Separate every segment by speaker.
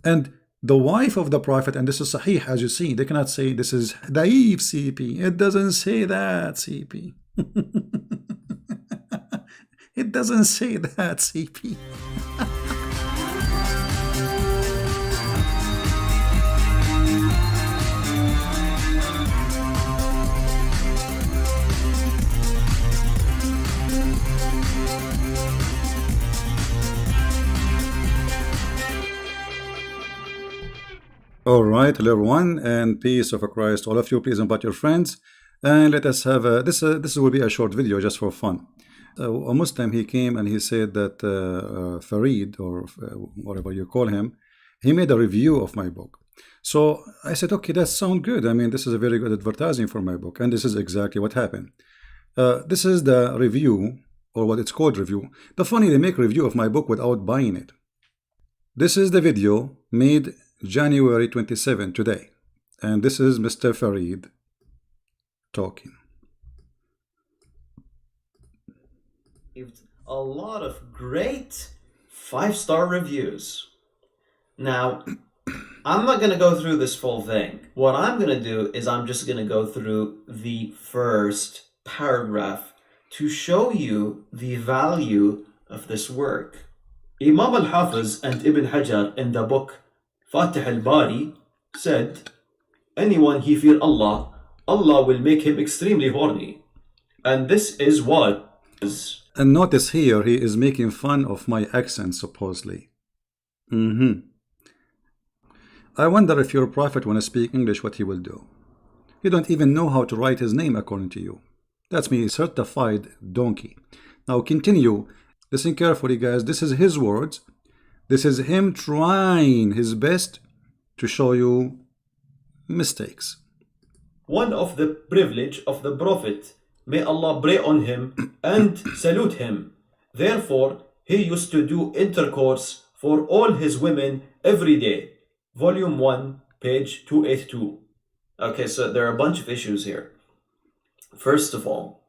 Speaker 1: And the wife of the prophet, and this is sahih, as you see, they cannot say this is daif CP. It doesn't say that CP. It doesn't say that CP. All right, hello everyone, and peace of Christ, all of you. Please invite your friends, and let us have a, this will be a short video just for fun. A Muslim, he came and he said that Farid, or whatever you call him, he made a review of my book. So I said, okay, that sounds good. I mean, this is a very good advertising for my book, and this is exactly what happened. This is the review, or what it's called review. The funny, they make review of my book without buying it. This is the video made January 27, today, and this is Mr. Farid talking.
Speaker 2: A lot of great 5-star reviews. Now, I'm not going to go through this full thing. What I'm going to do is I'm just going to go through the first paragraph to show you the value of this work. Imam al-Hafiz and Ibn Hajar in the book Fatih al-Bari said, anyone he fear Allah, Allah will make him extremely horny. And this is what is.
Speaker 1: And notice here, he is making fun of my accent, supposedly. I wonder if your prophet, when I speak English, what he will do. He don't even know how to write his name according to you. That's me, certified donkey. Now continue. Listen carefully, guys. This is his words. This is him trying his best to show you mistakes.
Speaker 2: One of the privilege of the Prophet, may Allah pray on him and salute him. Therefore, he used to do intercourse for all his women every day. Volume 1, page 282. Okay, so there are a bunch of issues here. First of all,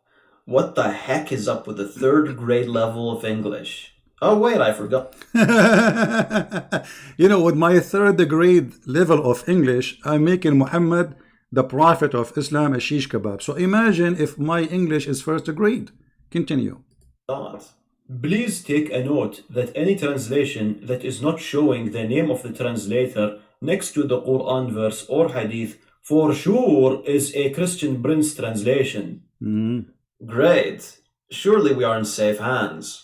Speaker 2: what the heck is up with the 3rd grade level of English? Oh, wait, I forgot.
Speaker 1: You know, with my 3rd grade level of English, I'm making Muhammad, the prophet of Islam, a shish kebab. So imagine if my English is 1st grade. Continue.
Speaker 2: Please take a note that any translation that is not showing the name of the translator next to the Quran verse or hadith for sure is a Christian Prince translation. Great. Surely we are in safe hands.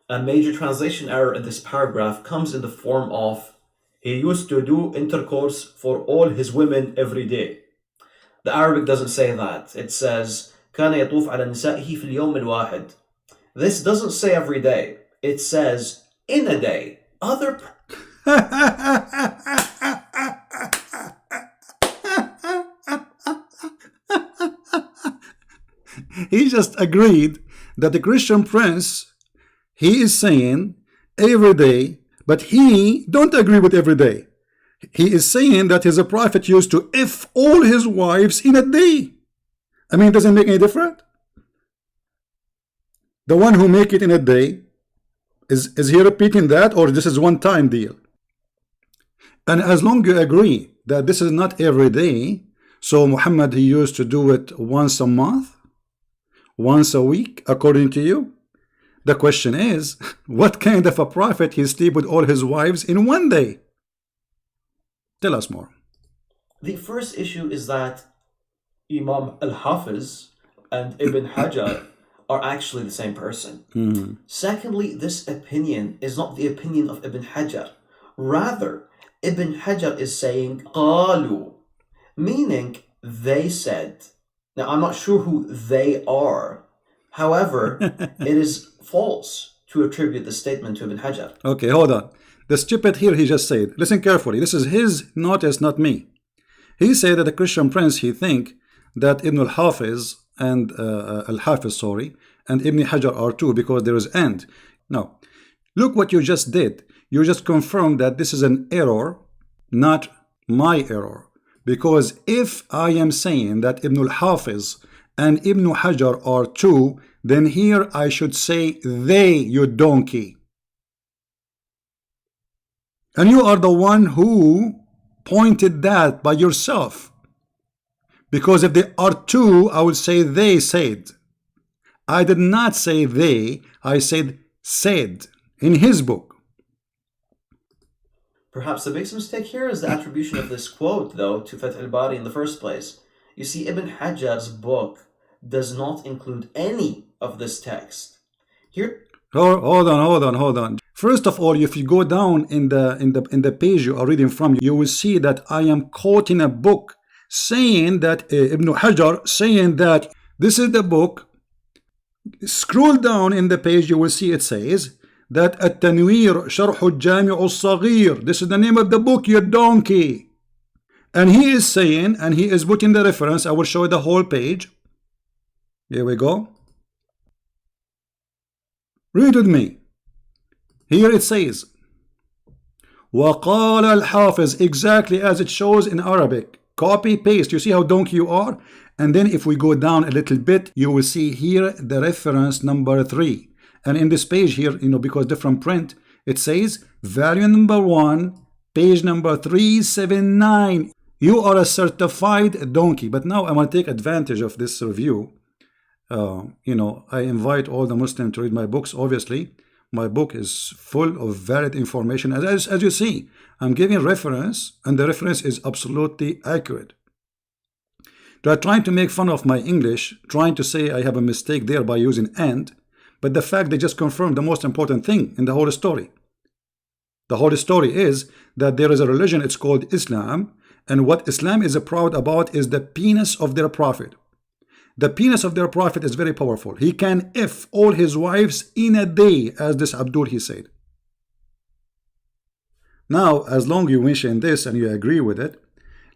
Speaker 2: A major translation error in this paragraph comes in the form of, he used to do intercourse for all his women every day. The Arabic doesn't say that. It says, كان يطوف على نسائه في اليوم الواحد. This doesn't say every day. It says in a day. Other
Speaker 1: He just agreed that the Christian Prince, he is saying every day, but he don't agree with every day. He is saying that his prophet used to F all his wives in a day. I mean, it doesn't make any difference. The one who make it in a day, is he repeating that, or this is one-time deal? And as long as you agree that this is not every day, so Muhammad, he used to do it once a month, once a week, according to you. The question is, what kind of a prophet he sleep with all his wives in one day? Tell us more.
Speaker 2: The first issue is that Imam al-Hafiz and Ibn Hajar are actually the same person. Secondly, this opinion is not the opinion of Ibn Hajar. Rather, Ibn Hajar is saying قالوا, meaning they said. Now, I'm not sure who they are. However, it is false to attribute the statement to Ibn Hajar.
Speaker 1: Okay, hold on. The stupid here, he just said, listen carefully, this is his notice, not me. He said that the Christian Prince, he think that Ibn al-Hafiz and al-Hafiz, sorry, and Ibn Hajar are two because there is and. Now, look what you just did. You just confirmed that this is an error, not my error. Because if I am saying that Ibn al-Hafiz and Ibn Hajar are two, then here I should say they, you donkey. And you are the one who pointed that by yourself. Because if there are two, I would say they said. I did not say they, I said in his book.
Speaker 3: Perhaps the biggest mistake here is the attribution of this quote, though, to Fath al-Bari in the first place. You see, Ibn Hajar's book does not include any of this text. Here,
Speaker 1: Hold on. First of all, if you go down in the page you are reading from, you will see that I am quoting a book saying that Ibn Hajar saying that this is the book. Scroll down in the page, you will see it says that التنوير شرح الجامع الصغير. This is the name of the book, you donkey. And he is saying, and he is putting the reference. I will show you the whole page. Here we go. Read with me. Here it says وقال الحافظ, exactly as it shows in Arabic. Copy paste. You see how donkey you are? And then if we go down a little bit, you will see here the reference number 3. And in this page here, because different print, it says volume number 1, page number 379. You are a certified donkey. But now I want to take advantage of this review. I invite all the Muslims to read my books. Obviously, my book is full of valid information. As you see, I'm giving reference, and the reference is absolutely accurate. They are trying to make fun of my English, trying to say I have a mistake there by using and, but the fact they just confirmed the most important thing in the whole story. The whole story is that there is a religion, it's called Islam, and what Islam is proud about is the penis of their prophet. The penis of their prophet is very powerful. He can F all his wives in a day, as this Abdul he said. Now, as long as you mention this and you agree with it,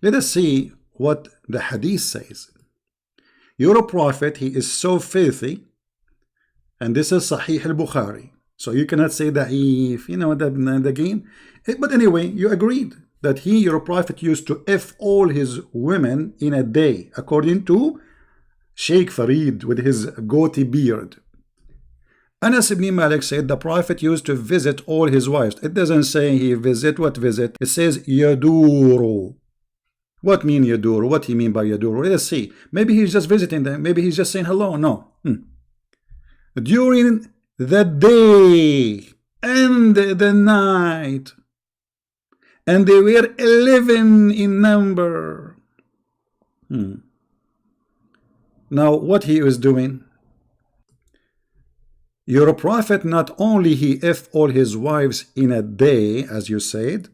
Speaker 1: let us see what the hadith says. Your prophet, he is so filthy, and this is Sahih al-Bukhari. So you cannot say da'if, the game. But anyway, you agreed that your prophet used to F all his women in a day, according to Sheikh Farid with his goatee beard. Anas ibn Malik said the prophet used to visit all his wives. It doesn't say he visit. What visit? It says yaduru. What mean yaduru? What he mean by yaduru? Let's see. Maybe he's just visiting them. Maybe he's just saying hello. No. During the day and the night. And they were 11 in number. Now, what he is doing? Your prophet, not only he F all his wives in a day, as you said,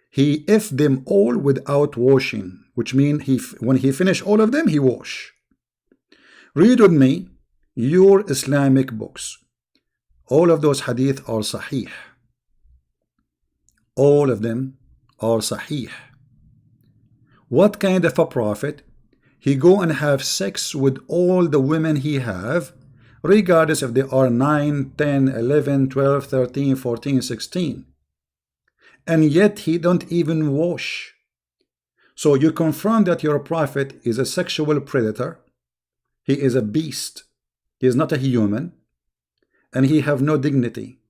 Speaker 1: he F them all without washing, which means when he finish all of them, he wash. Read with me your Islamic books. All of those hadith are sahih. All of them are sahih. What kind of a prophet? He go and have sex with all the women he have, regardless if they are 9, 10, 11, 12, 13, 14, 16. And yet he don't even wash. So you confirm that your prophet is a sexual predator. He is a beast. He is not a human. And he have no dignity.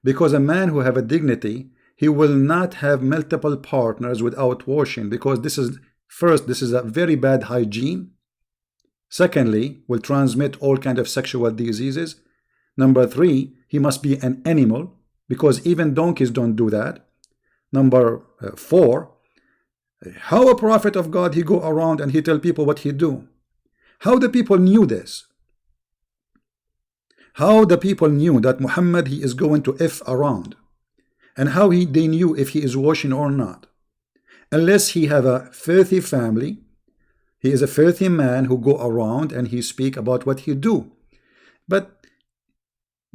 Speaker 1: Because a man who have a dignity, he will not have multiple partners without washing, because this is a very bad hygiene. Secondly, will transmit all kind of sexual diseases. Number 3, he must be an animal, because even donkeys don't do that. Number 4, how a prophet of God he go around and he tell people what he do? How the people knew this? How the people knew that Muhammad he is going to F around? And how they knew if he is washing or not? Unless he have a filthy family, he is a filthy man who go around and he speak about what he do. But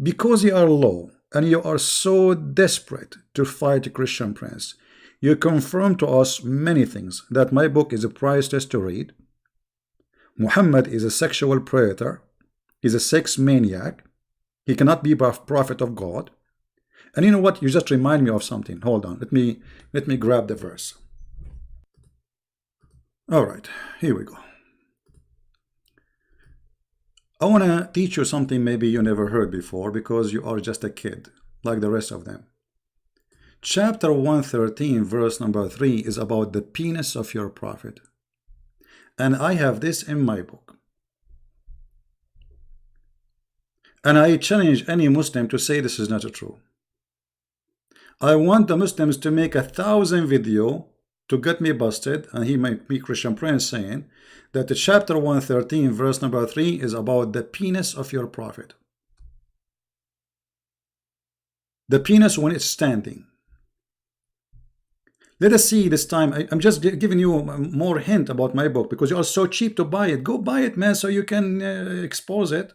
Speaker 1: because you are low and you are so desperate to fight the Christian prince, you confirm to us many things, that my book is a priceless to read. Muhammad is a sexual predator. He's a sex maniac. He cannot be a prophet of God. And you know what? You just remind me of something. Hold on. Let me grab the verse. All right, here we go. I want to teach you something maybe you never heard before, because you are just a kid, like the rest of them. Chapter 113, verse number 3 is about the penis of your prophet. And I have this in my book. And I challenge any Muslim to say this is not true. I want the Muslims to make 1,000 video to get me busted, and he might be Christian Prince saying that the chapter 113, verse number 3 is about the penis of your prophet. The penis when it's standing. Let us see this time. I'm just giving you more hint about my book because you are so cheap to buy it. Go buy it, man, so you can expose it.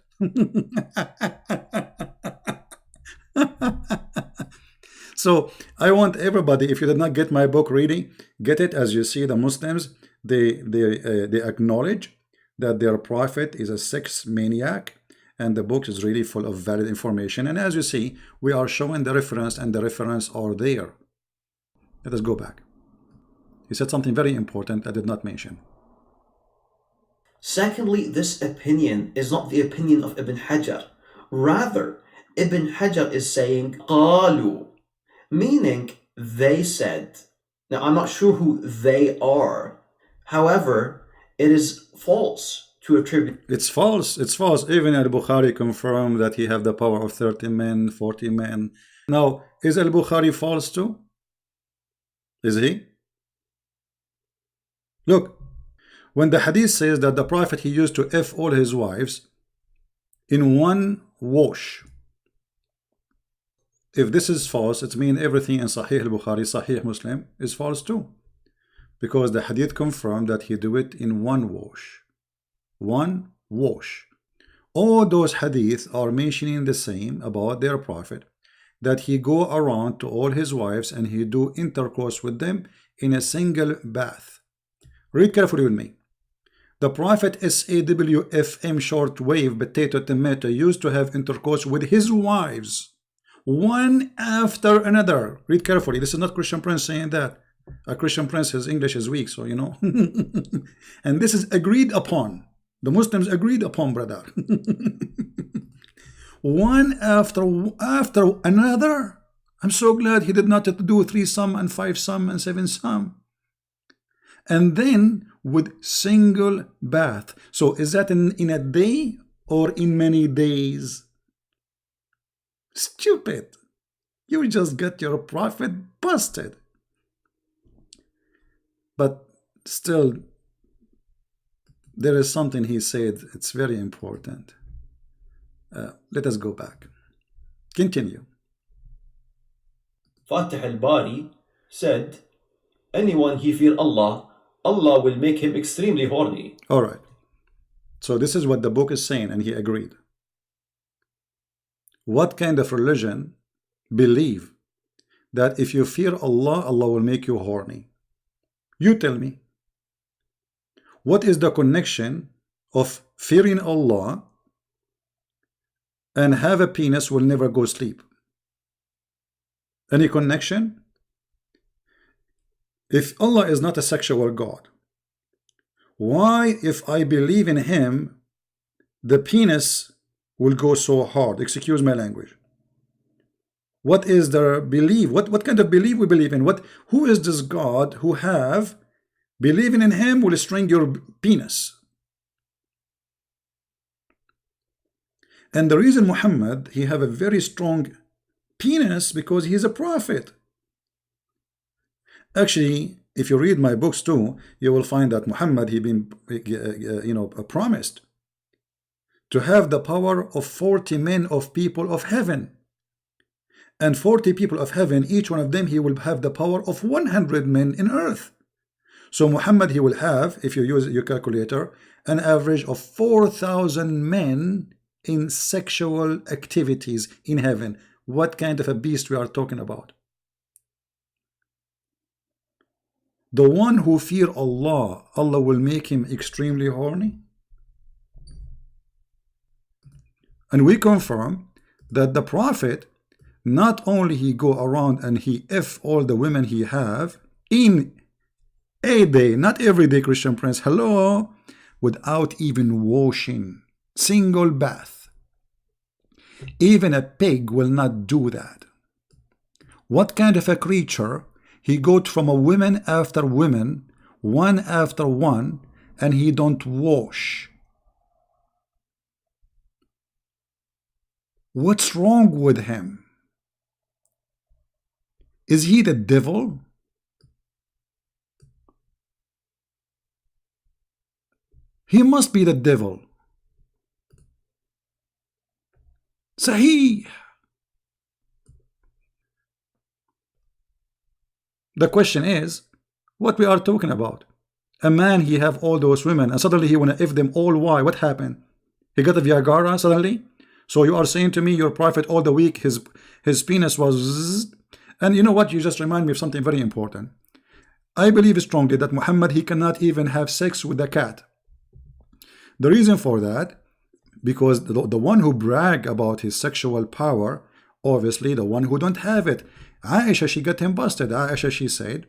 Speaker 1: So I want everybody, if you did not get my book ready, get it. As you see, the Muslims, they acknowledge that their prophet is a sex maniac, and the book is really full of valid information. And as you see, we are showing the reference, and the reference are there. Let us go back. He said something very important I did not mention.
Speaker 3: Secondly, this opinion is not the opinion of Ibn Hajar. Rather, Ibn Hajar is saying قالوا, meaning they said. Now, I'm not sure who they are. However, it is false to attribute.
Speaker 1: It's false. It's false. Even Al-Bukhari confirmed that he have the power of 30 men, 40 men. Now, is Al-Bukhari false too? Is he? Look, when the hadith says that the prophet, he used to F all his wives in one wash. If this is false, it means everything in Sahih al-Bukhari, Sahih Muslim is false too. Because the hadith confirmed that he do it in one wash. One wash. All those hadiths are mentioning the same about their prophet, that he go around to all his wives and he do intercourse with them in a single bath. Read carefully with me. The prophet SAWFM shortwave potato tomato used to have intercourse with his wives, one after another. Read carefully. This is not Christian Prince saying that. A Christian Prince, his English is weak, so you know. And this is agreed upon. The Muslims agreed upon, brother. One after another. I'm so glad he did not do 3 some and 5 some and 7 some. And then with single bath. So is that in a day or in many days? Stupid. You just got your prophet busted. But still, there is something he said. It's very important. Let us go back. Continue.
Speaker 2: Fatih al-Bari said, anyone he fear Allah, Allah will make him extremely horny.
Speaker 1: All right. So this is what the book is saying, and he agreed. What kind of religion believe that if you fear Allah, Allah will make you horny? You tell me. What is the connection of fearing Allah and have a penis will never go sleep? Any connection? If Allah is not a sexual God, why, if I believe in him, the penis will go so hard? Excuse my language. What is the belief? What kind of belief we believe in? Who is this God who have believing in him will string your penis? And the reason Muhammad, he have a very strong penis because he's a prophet. Actually, if you read my books too, you will find that Muhammad, he been promised to have the power of 40 men of people of heaven. And 40 people of heaven, each one of them, he will have the power of 100 men in earth. So Muhammad, he will have, if you use your calculator, an average of 4,000 men in sexual activities in heaven. What kind of a beast we are talking about? The one who fear Allah, Allah will make him extremely horny. And we confirm that the prophet, not only he go around and he F all the women he have in a day, not every day, Christian Prince, hello, without even washing, single bath. Even a pig will not do that. What kind of a creature? He got from a woman after woman, one after one, and he don't wash. What's wrong with him? Is he the devil? He must be the devil. Sahih. The question is, what we are talking about? A man, he have all those women, and suddenly he wanna F them all. Why? What happened? He got a Viagra suddenly? So you are saying to me your prophet all the week, his penis was zzz. And you know what? You just remind me of something very important. I believe strongly that Muhammad, he cannot even have sex with a cat. The reason for that, because the one who brag about his sexual power, obviously the one who don't have it. Aisha, she got him busted. Aisha, she said,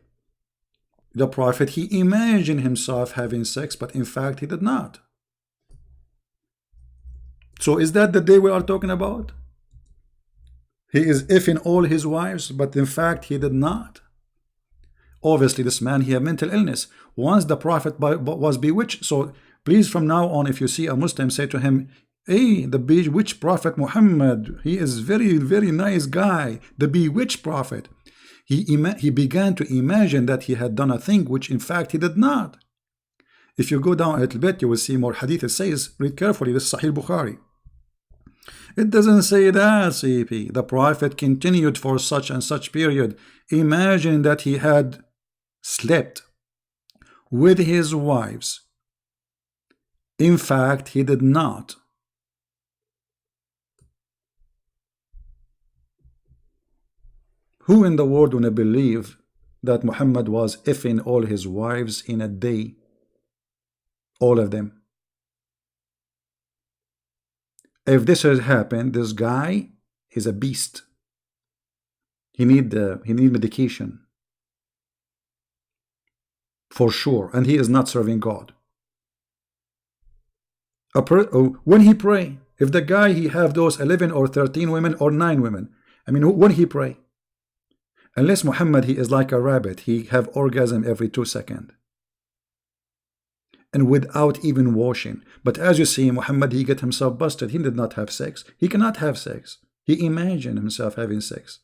Speaker 1: the prophet, he imagined himself having sex, but in fact he did not. So is that the day we are talking about? He is effing all his wives, but in fact he did not. Obviously this man, he had mental illness. Once the prophet was bewitched. So please, from now on, if you see a Muslim, say to him, hey, the bewitched prophet Muhammad, he is very, very nice guy. The bewitched prophet. He began to imagine that he had done a thing which in fact he did not. If you go down a little bit, you will see more hadith. It says, read carefully, this is Sahih Bukhari. It doesn't say that, CP. The prophet continued for such and such period. Imagine that he had slept with his wives. In fact, he did not. Who in the world would believe that Muhammad was effing all his wives in a day? All of them. If this has happened, this guy is a beast. He need medication. For sure. And he is not serving God. When he pray, if the guy, he have those 11 or 13 women or 9 women, I mean, when he pray, unless Muhammad, he is like a rabbit, he have orgasm every 2 seconds. And without even washing. But as you see, Muhammad, he get himself busted. He did not have sex. He cannot have sex. He imagined himself having sex.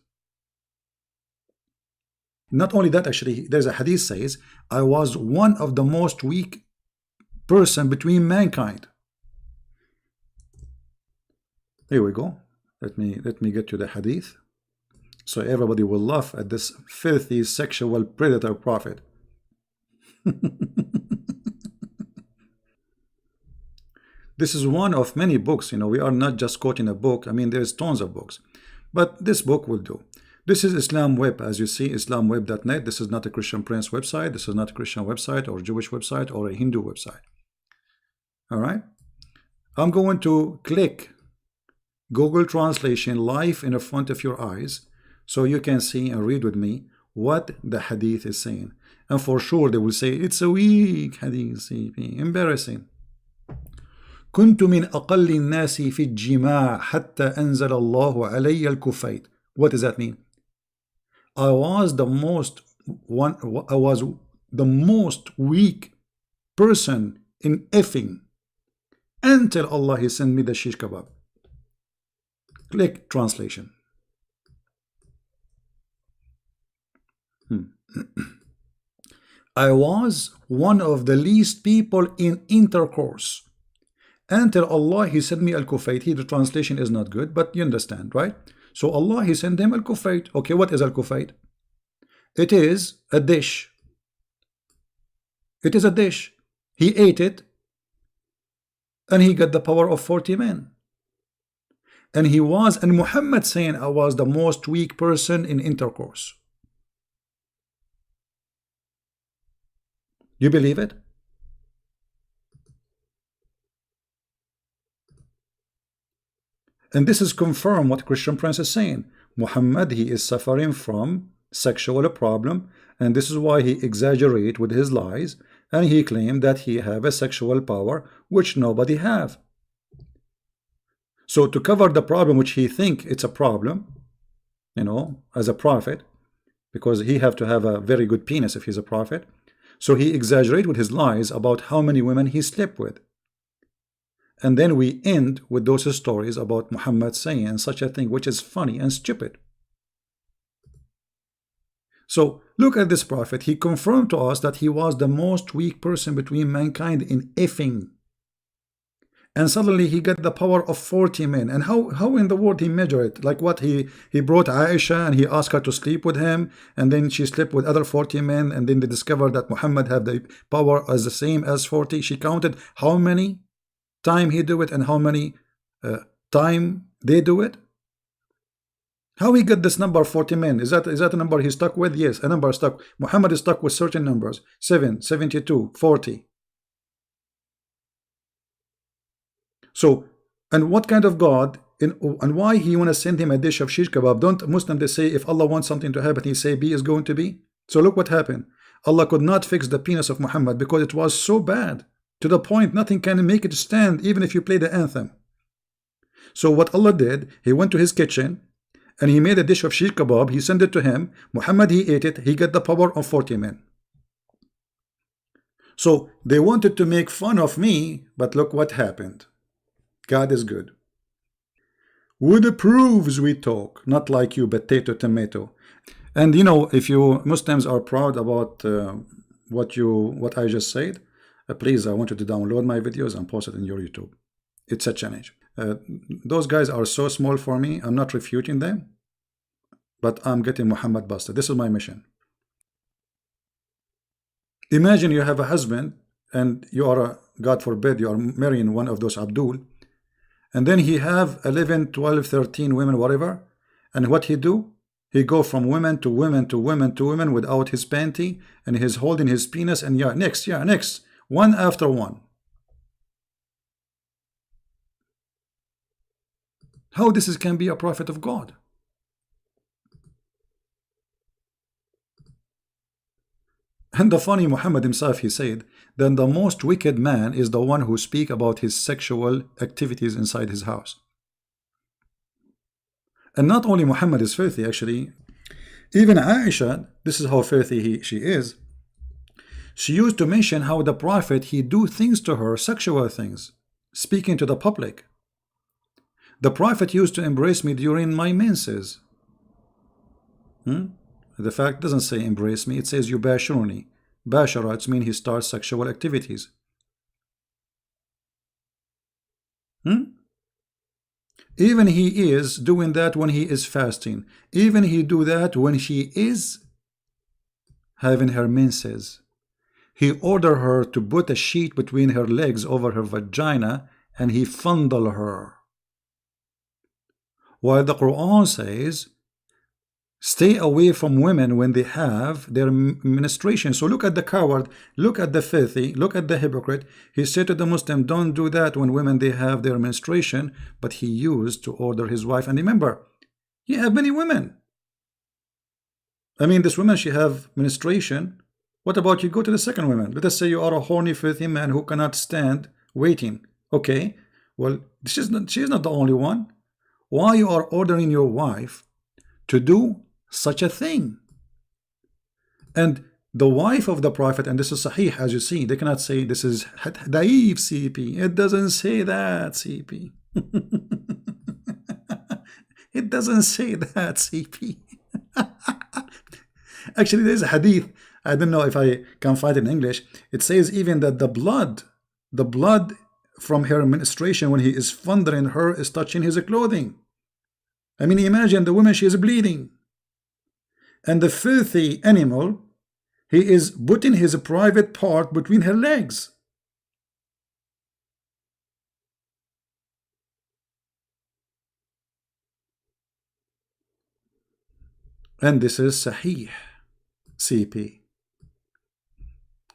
Speaker 1: Not only that, actually, there's a hadith says, I was one of the most weak person between mankind. Here we go. Let me get to the hadith. So everybody will laugh at this filthy sexual predator prophet. This is one of many books. You know, we are not just quoting a book. I mean, there's tons of books. But this book will do. This is Islam Web, as you see, islamweb.net. This is not a Christian Prince website. This is not a Christian website or Jewish website or a Hindu website. All right. I'm going to click Google Translation live in front of your eyes so you can see and read with me what the hadith is saying. And for sure they will say, it's a weak hadith, embarrassing. كنت من أقل الناس في الجماع حتى أنزل الله علي الكفيت. What does that mean? I was the most weak person in effing until Allah he sent me the shish kebab. Click translation. I was one of the least people in intercourse until Allah he sent me al-kufayt. Here the translation is not good, but you understand, right? So Allah he sent him al-kufayt. Okay, what is al-kufayt? It is a dish. It is a dish. He ate it and he got the power of 40 men. And Muhammad saying, I was the most weak person in intercourse. You believe it? And this is confirmed what Christian Prince is saying. Muhammad, he is suffering from sexual problem, and this is why he exaggerate with his lies, and he claimed that he have a sexual power which nobody have. So to cover the problem which he think it's a problem, you know, as a prophet, because he have to have a very good penis if he's a prophet. So he exaggerated with his lies about how many women he slept with. And then we end with those stories about Muhammad saying such a thing, which is funny and stupid. So look at this prophet. He confirmed to us that he was the most weak person between mankind in effing. And suddenly he got the power of 40 men. And how in the world he measured it? Like what, he brought Aisha and he asked her to sleep with him, and then she slept with other 40 men, and then they discovered that Muhammad had the power as the same as 40. She counted how many time he do it and how many time they do it. How he got this number 40 men? Is that a number he stuck with? Yes, a number stuck. Muhammad is stuck with certain numbers: 7, 72, 40. So, and what kind of God, and why he want to send him a dish of shish kebab? Don't Muslims, they say if Allah wants something to happen, he say be is going to be? So look what happened. Allah could not fix the penis of Muhammad because it was so bad, to the point nothing can make it stand, even if you play the anthem. So what Allah did, he went to his kitchen and he made a dish of shish kebab. He sent it to him. Muhammad, he ate it. He got the power of 40 men. So they wanted to make fun of me, but look what happened. God is good. With proofs we talk, not like you potato tomato. And you know, if you Muslims are proud about what I just said, please, I want you to download my videos and post it in your YouTube. It's a challenge. Those guys are so small for me. I'm not refuting them, but I'm getting Muhammad busted. This is my mission. Imagine you have a husband and you are, God forbid, you are marrying one of those Abdul, and then he have 11, 12, 13 women, whatever. And what he do? He go from women to women to women to women without his panty, and he's holding his penis, and yeah, next, one after one. How this can be a prophet of God? And the funny, Muhammad himself, he said, then the most wicked man is the one who speak about his sexual activities inside his house. And not only Muhammad is filthy, actually, even Aisha, this is how filthy she is. She used to mention how the prophet, he do things to her, sexual things, speaking to the public. The prophet used to embrace me during my menses. The fact doesn't say embrace me, it says yubashiruni. Bashara, it means he starts sexual activities. Even he is doing that when he is fasting. Even he do that when she is having her menses. He ordered her to put a sheet between her legs over her vagina, and he fondle her. While the Quran says, stay away from women when they have their menstruation. So look at the coward, look at the filthy, look at the hypocrite. He said to the Muslim, don't do that when women they have their menstruation, but he used to order his wife. And remember, he have many women. I mean, this woman, she have menstruation. What about you go to the second woman? Let us say you are a horny, filthy man who cannot stand waiting. Okay, well, she is not the only one. Why you are ordering your wife to do such a thing? And the wife of the prophet, and this is sahih, as you see, they cannot say this is daif CP. It doesn't say that, CP. It doesn't say that, CP. Actually, there's a hadith, I don't know if I can find it in English. It says even that the blood from her menstruation when he is fondling her is touching his clothing. I mean, imagine the woman, she is bleeding. And the filthy animal, he is putting his private part between her legs. And this is Sahih CP.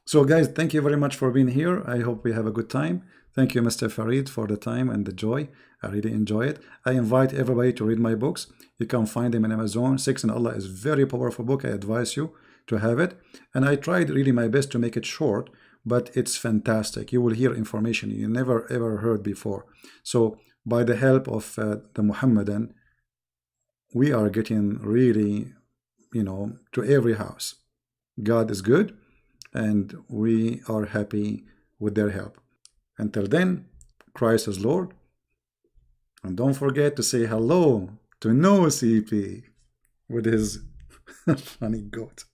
Speaker 1: So guys, thank you very much for being here. I hope we have a good time. Thank you, Mr. Farid, for the time and the joy. I really enjoy it. I invite everybody to read my books. You can find them in Amazon. Six in Allah is a very powerful book. I advise you to have it. And I tried really my best to make it short, but it's fantastic. You will hear information you never ever heard before. So by the help of the Muhammadan we are getting really, to every house. God is good, and we are happy with their help. Until then, Christ is Lord. And don't forget to say hello to no CP with his funny goat.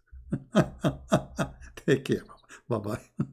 Speaker 1: Take care. Bye-bye.